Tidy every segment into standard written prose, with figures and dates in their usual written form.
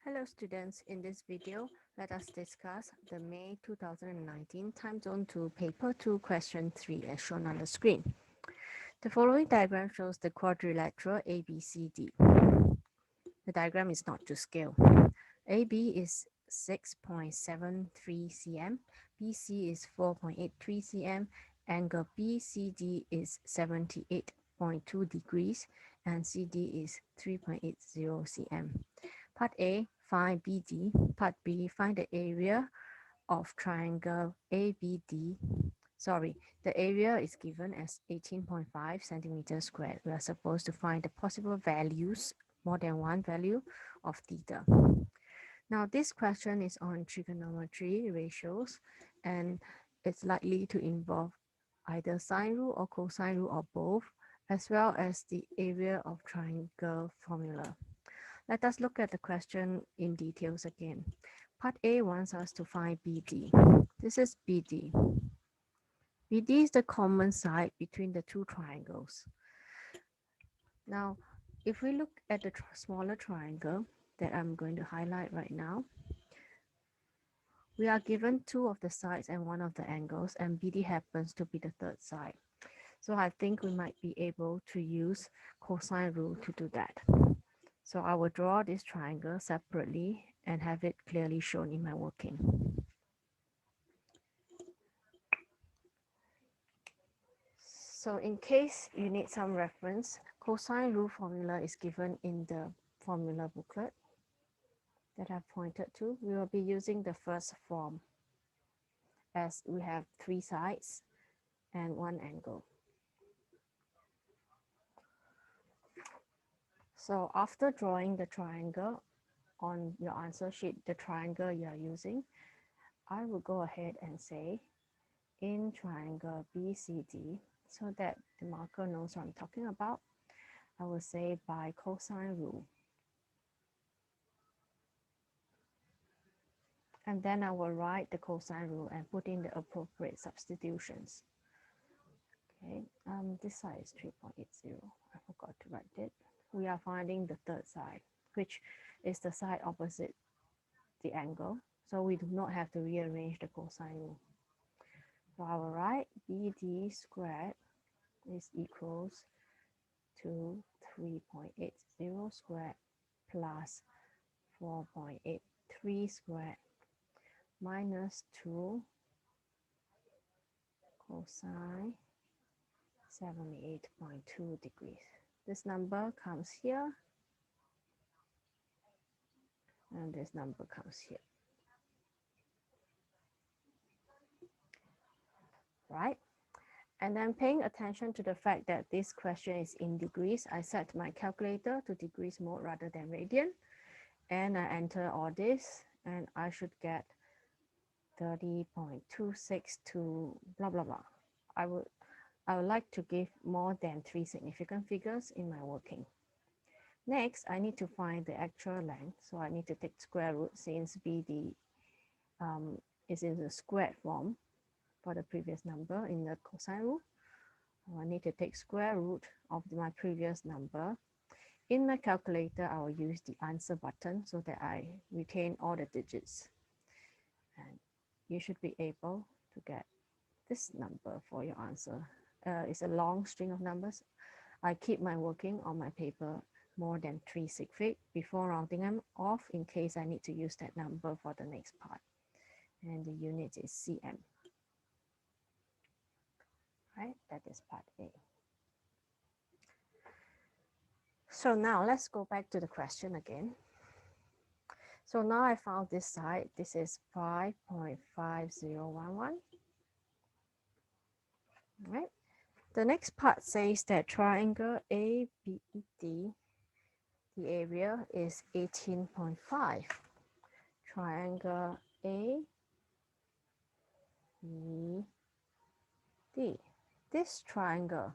Hello students, in this video, let us discuss the May 2019 Time Zone 2 Paper 2 Question 3 as shown on the screen. The following diagram shows the quadrilateral ABCD. The diagram is not to scale. AB is 6.73 cm, BC is 4.83 cm, angle BCD is 78.2 degrees, and CD is 3.80 cm. Part A, find BD. Part B, find the area of triangle ABD. Sorry, the area is given as 18.5 centimeters squared. We are supposed to find the possible values, more than one value of theta. Now, this question is on trigonometry ratios, and it's likely to involve either sine rule or cosine rule or both, as well as the area of triangle formula. Let us look at the question in details again. Part A wants us to find BD. This is BD. BD is the common side between the two triangles. Now, if we look at the smaller triangle that I'm going to highlight right now, we are given two of the sides and one of the angles, and BD happens to be the third side. So I think we might be able to use cosine rule to do that. So I will draw this triangle separately and have it clearly shown in my working. So in case you need some reference, cosine rule formula is given in the formula booklet that I've pointed to. We will be using the first form as we have three sides and one angle. So after drawing the triangle on your answer sheet, the triangle you are using, I will go ahead and say in triangle BCD, so that the marker knows what I'm talking about, I will say by cosine rule. And then I will write the cosine rule and put in the appropriate substitutions. Okay, this side is 3.80. I forgot to write it. We are finding the third side, which is the side opposite the angle. So we do not have to rearrange the cosine rule. So I will write BD squared is equals to 3.80 squared plus 4.83 squared minus 2 cosine 78.2 degrees. This number comes here, and this number comes here. Right? And then paying attention to the fact that this question is in degrees, I set my calculator to degrees mode rather than radian, and I enter all this, and I should get 30.26 to blah, blah, blah. I would like to give more than 3 significant figures in my working. Next, I need to find the actual length. So I need to take square root since BD is in the squared form for the previous number in the cosine rule. I need to take square root of my previous number. In my calculator, I will use the answer button so that I retain all the digits. And you should be able to get this number for your answer. It's a long string of numbers. I keep my working on my paper more than 3 sig fig before rounding them off in case I need to use that number for the next part. And the unit is cm. Right, that is part A. So now let's go back to the question again. So now I found this side. This is 5.5011. Right. The next part says that triangle ABD, the area is 18.5. Triangle ABD. This triangle,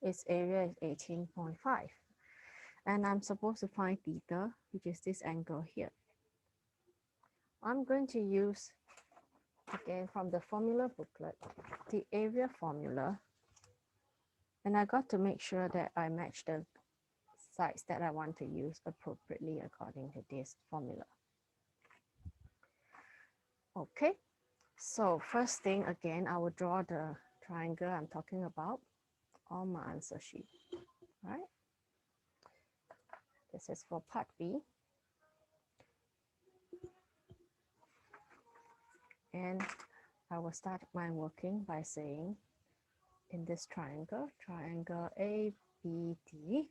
its area is 18.5. And I'm supposed to find theta, which is this angle here. I'm going to use, again, from the formula booklet, the area formula. And I got to make sure that I match the sides that I want to use appropriately according to this formula. Okay, so first thing again, I will draw the triangle I'm talking about on my answer sheet, right? This is for part B. And I will start my working by saying in this triangle ABD,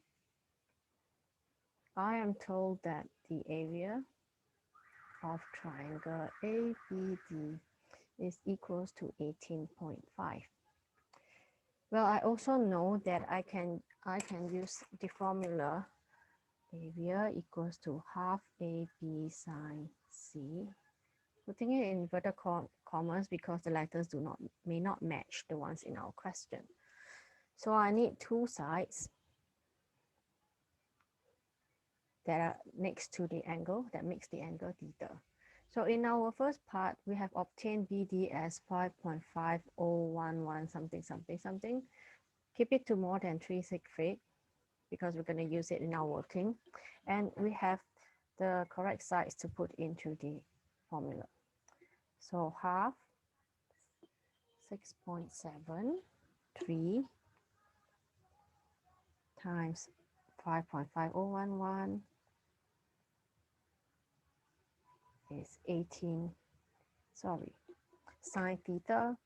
I am told that the area of triangle ABD is equals to 18.5. Well, I also know that I can use the formula area equals to half AB sine C. Putting it in inverted commas because the letters may not match the ones in our question. So I need two sides that are next to the angle that makes the angle theta. So in our first part, we have obtained BD as 5.5011 something something something. Keep it to more than 3 sig feet because we're going to use it in our working. And we have the correct sides to put into the formula. So half 6.73 times 5.5011 is 18, sine theta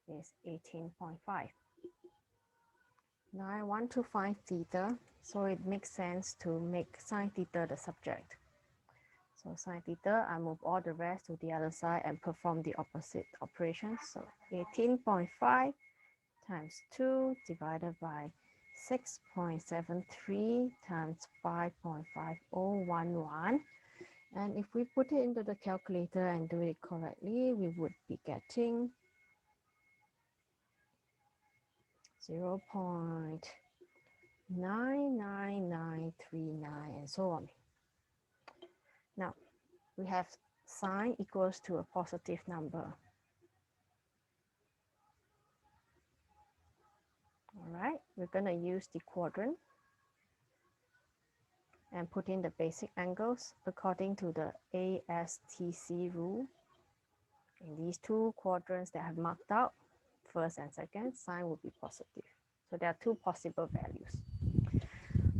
is 18.5. Now I want to find theta, so it makes sense to make sine theta the subject. So sine theta, I move all the rest to the other side and perform the opposite operation. So 18.5 times 2 divided by 6.73 times 5.5011. And if we put it into the calculator and do it correctly, we would be getting 0.99939 and so on. Now, we have sine equals to a positive number. All right, we're going to use the quadrant and put in the basic angles according to the ASTC rule. In these two quadrants that I have marked out, first and second, sine will be positive. So there are two possible values.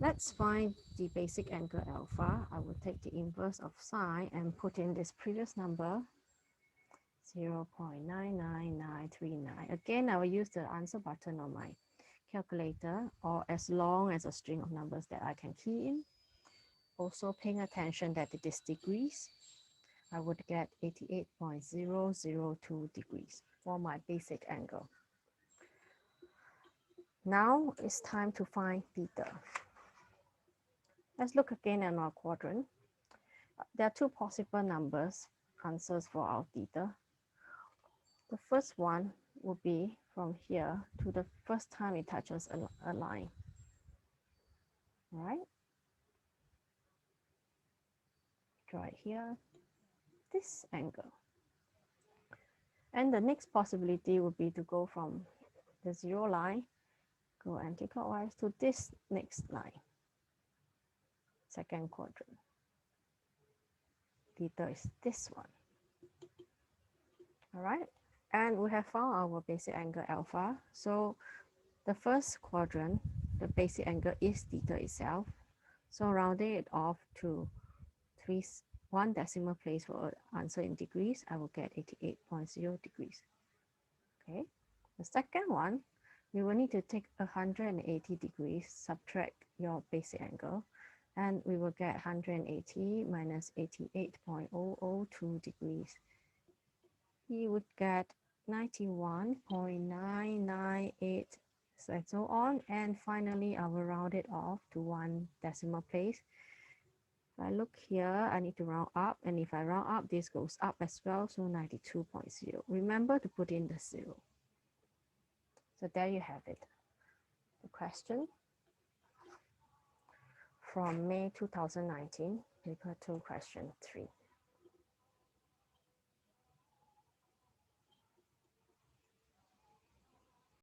Let's find the basic angle alpha. I will take the inverse of sine and put in this previous number, 0.99939. Again, I will use the answer button on my calculator or as long as a string of numbers that I can key in. Also paying attention that it is degrees, I would get 88.002 degrees for my basic angle. Now it's time to find theta. Let's look again at our quadrant. There are two possible answers for our theta. The first one would be from here to the first time it touches a line. All right? Draw it here, this angle. And the next possibility would be to go from the 0 line, go anti-clockwise to this next line, second quadrant. Theta is this one. All right, and we have found our basic angle alpha. So the first quadrant, the basic angle is theta itself. So rounding it off to 1 decimal place for answer in degrees, I will get 88.0 degrees. Okay, the second one, we will need to take 180 degrees, subtract your basic angle, and we will get 180 minus 88.002 degrees. You would get 91.998, and so on. And finally, I will round it off to 1 decimal place. If I look here, I need to round up, and if I round up, this goes up as well, so 92.0. Remember to put in the 0. So there you have it. The question from May 2019, paper 2, question 3.